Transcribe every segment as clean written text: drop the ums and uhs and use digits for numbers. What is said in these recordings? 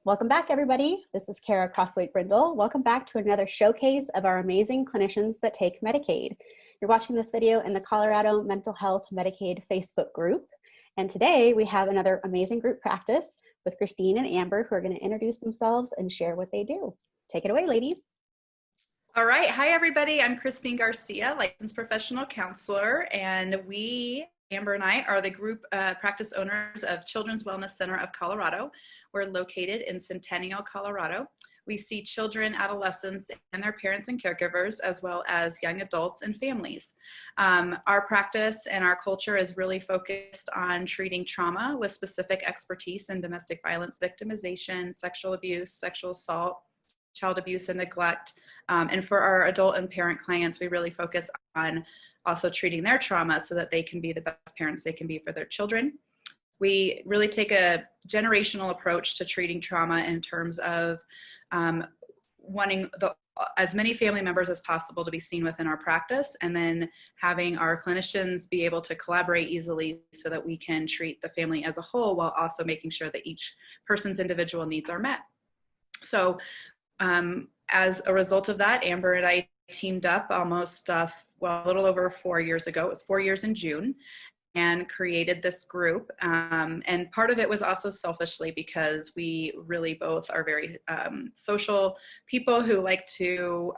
Welcome back, everybody. This is Kara Crossweight-Brindle. Welcome back to another showcase of our amazing clinicians that take Medicaid. You're watching this video in the Colorado Mental Health Medicaid Facebook group. And today we have another amazing group practice with Christine and Amber, who are going to introduce themselves and share what they do. Take it away, ladies. All right. Hi, everybody. I'm Christine Garcia, licensed professional counselor, and Amber and I, are the group practice owners of Children's Wellness Center of Colorado. We're located in Centennial, Colorado. We see children, adolescents, and their parents and caregivers, as well as young adults and families. Our practice and our culture is really focused on treating trauma with specific expertise in domestic violence victimization, sexual abuse, sexual assault, child abuse and neglect. And for our adult and parent clients, we really focus on also treating their trauma so that they can be the best parents they can be for their children. We really take a generational approach to treating trauma in terms of wanting as many family members as possible to be seen within our practice, and then having our clinicians be able to collaborate easily so that we can treat the family as a whole while also making sure that each person's individual needs are met. So as a result of that, Amber and I teamed up almost a little over 4 years ago. It was 4 years in June, and created this group. And part of it was also selfishly because we really both are very social people who like to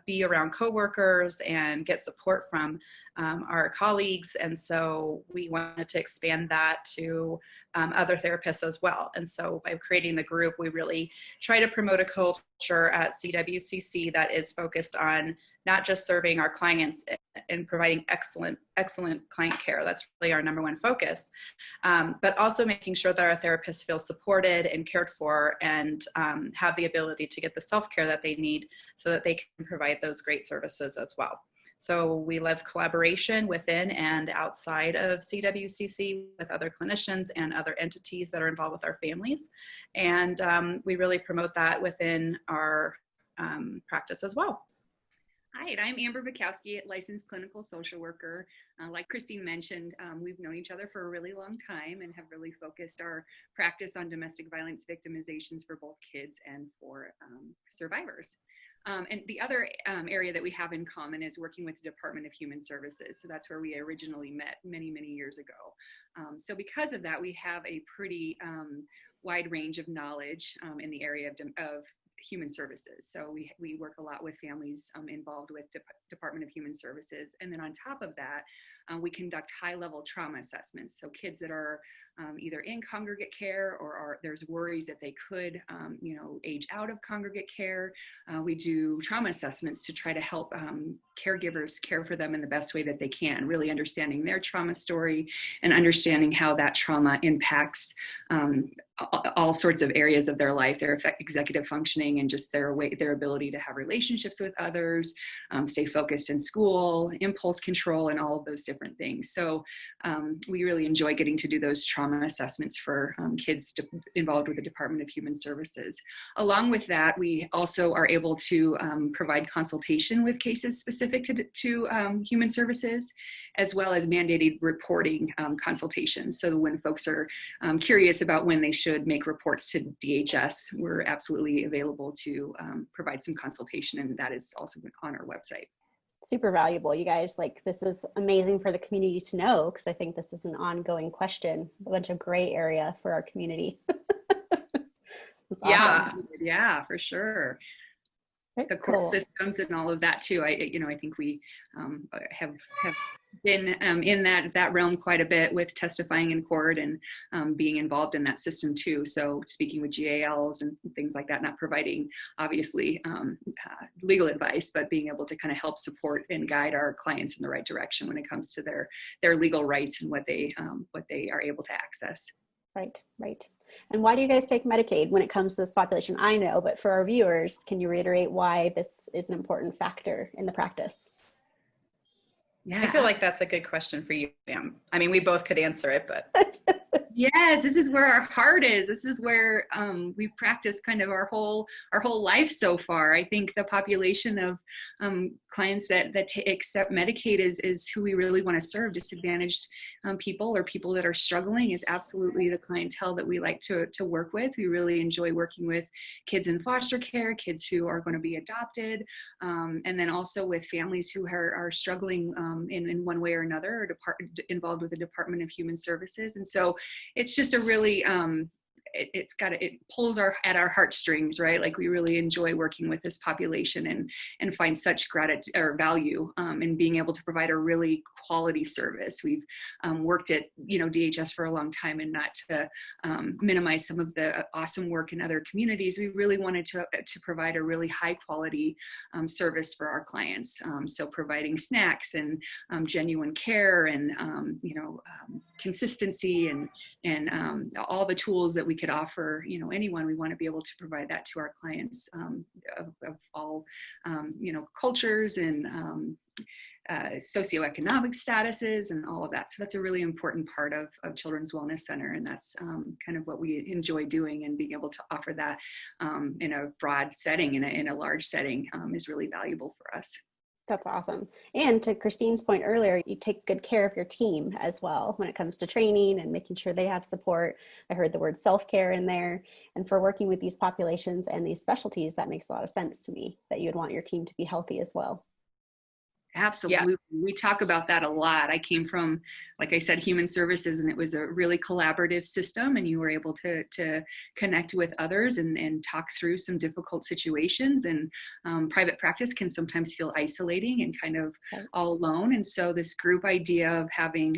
be around coworkers and get support from our colleagues. And so we wanted to expand that to other therapists as well. And so by creating the group, we really try to promote a culture at CWCC that is focused on not just serving our clients and providing excellent client care. That's really our number one focus, but also making sure that our therapists feel supported and cared for, and have the ability to get the self-care that they need so that they can provide those great services as well. So we love collaboration within and outside of CWCC with other clinicians and other entities that are involved with our families. And we really promote that within our practice as well. Hi, I'm Amber Bukowski, licensed clinical social worker. Like Christine mentioned, we've known each other for a really long time and have really focused our practice on domestic violence victimizations for both kids and for survivors. And the other area that we have in common is working with the Department of Human Services. So that's where we originally met many, many years ago. So because of that, we have a pretty wide range of knowledge in the area of human services. So we work a lot with families involved with Department of Human Services. And then on top of that, we conduct high-level trauma assessments. So kids that are either in congregate care or there's worries that they could, age out of congregate care. We do trauma assessments to try to help caregivers care for them in the best way that they can, really understanding their trauma story and understanding how that trauma impacts all sorts of areas of their life, their executive functioning and just their ability to have relationships with others, stay focused in school, impulse control, and all of those different things. So we really enjoy getting to do those trauma assessments for kids involved with the Department of Human Services. Along with that, we also are able to provide consultation with cases specific to human services, as well as mandated reporting consultations. So when folks are curious about when they should make reports to DHS, we're absolutely available to provide some consultation, and that is also on our website. Super valuable, you guys. Like, this is amazing for the community to know, because I think this is an ongoing question, a bunch of gray area for our community. Awesome. Yeah, for sure. Right, the court cool. systems and all of that too. I think we have been in that realm quite a bit with testifying in court and being involved in that system too. So speaking with GALs and things like that, not providing obviously legal advice, but being able to kind of help support and guide our clients in the right direction when it comes to their legal rights and what they are able to access. Right. And why do you guys take Medicaid when it comes to this population? I know, but for our viewers, can you reiterate why this is an important factor in the practice? Yeah. I feel like that's a good question for you, Pam. I mean, we both could answer it, but. Yes, this is where our heart is. This is where we've practiced kind of our whole life so far. I think the population of clients that accept Medicaid is who we really want to serve. Disadvantaged people or people that are struggling is absolutely the clientele that we like to work with. We really enjoy working with kids in foster care, kids who are going to be adopted, and then also with families who are struggling in one way or another, or involved with the Department of Human Services. And so it's just a really it pulls at our heartstrings, right? Like we really enjoy working with this population and find such gratitude or value in being able to provide a really quality service. We've worked at DHS for a long time, and not to minimize some of the awesome work in other communities, we really wanted to provide a really high quality service for our clients. So providing snacks and genuine care and consistency and all the tools that we could offer anyone. We want to be able to provide that to our clients of all cultures and socioeconomic statuses and all of that. So that's a really important part of Children's Wellness Center, and that's kind of what we enjoy doing, and being able to offer that in a broad setting, in a large setting, is really valuable for us. That's awesome. And to Christine's point earlier, you take good care of your team as well when it comes to training and making sure they have support. I heard the word self-care in there. And for working with these populations and these specialties, that makes a lot of sense to me, that you'd want your team to be healthy as well. Absolutely. Yeah. We talk about that a lot. I came from, like I said, human services, and it was a really collaborative system, and you were able to connect with others and talk through some difficult situations. And private practice can sometimes feel isolating and kind of all alone. And so this group idea of having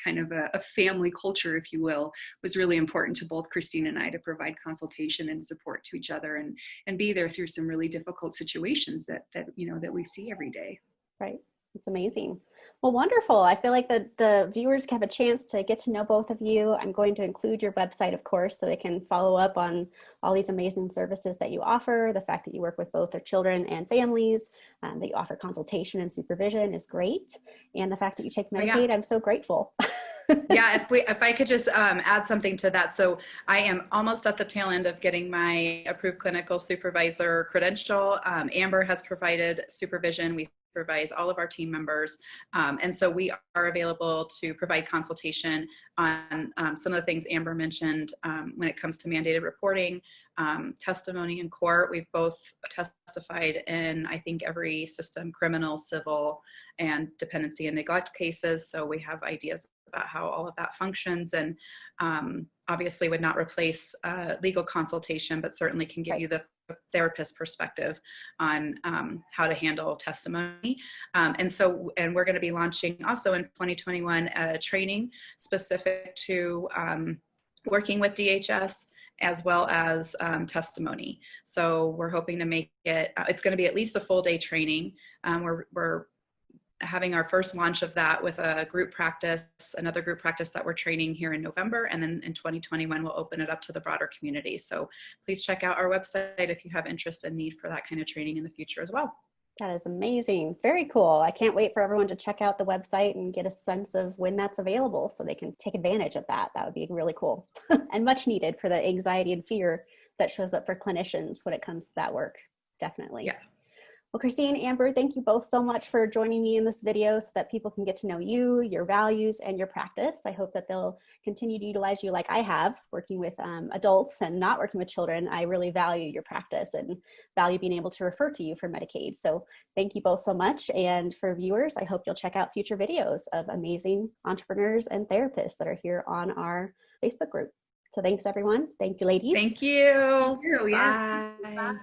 kind of a family culture, if you will, was really important to both Christine and I, to provide consultation and support to each other and be there through some really difficult situations that we see every day. Right. It's amazing. Well, wonderful. I feel like the viewers have a chance to get to know both of you. I'm going to include your website, of course, so they can follow up on all these amazing services that you offer. The fact that you work with both their children and families, that you offer consultation and supervision is great. And the fact that you take Medicaid, I'm so grateful. Yeah, if I could just add something to that. So I am almost at the tail end of getting my approved clinical supervisor credential. Amber has provided supervision. We supervise all of our team members. And so we are available to provide consultation on some of the things Amber mentioned when it comes to mandated reporting, testimony in court. We've both testified in, I think, every system, criminal, civil, and dependency and neglect cases. So we have ideas about how all of that functions, and obviously would not replace legal consultation, but certainly can give you the therapist perspective on how to handle testimony. And we're going to be launching also in 2021 a training specific to working with DHS as well as testimony. So we're hoping to make it, it's going to be at least a full day training. We're having our first launch of that with a group practice, another group practice that we're training here in November. And then in 2021, we'll open it up to the broader community. So please check out our website if you have interest and need for that kind of training in the future as well. That is amazing. Very cool. I can't wait for everyone to check out the website and get a sense of when that's available so they can take advantage of that. That would be really cool and much needed for the anxiety and fear that shows up for clinicians when it comes to that work. Definitely. Yeah. Well, Christine, Amber, thank you both so much for joining me in this video so that people can get to know you, your values, and your practice. I hope that they'll continue to utilize you like I have, working with adults and not working with children. I really value your practice and value being able to refer to you for Medicaid. So thank you both so much. And for viewers, I hope you'll check out future videos of amazing entrepreneurs and therapists that are here on our Facebook group. So thanks, everyone. Thank you, ladies. Thank you. Thank you. Yes. Bye. Bye.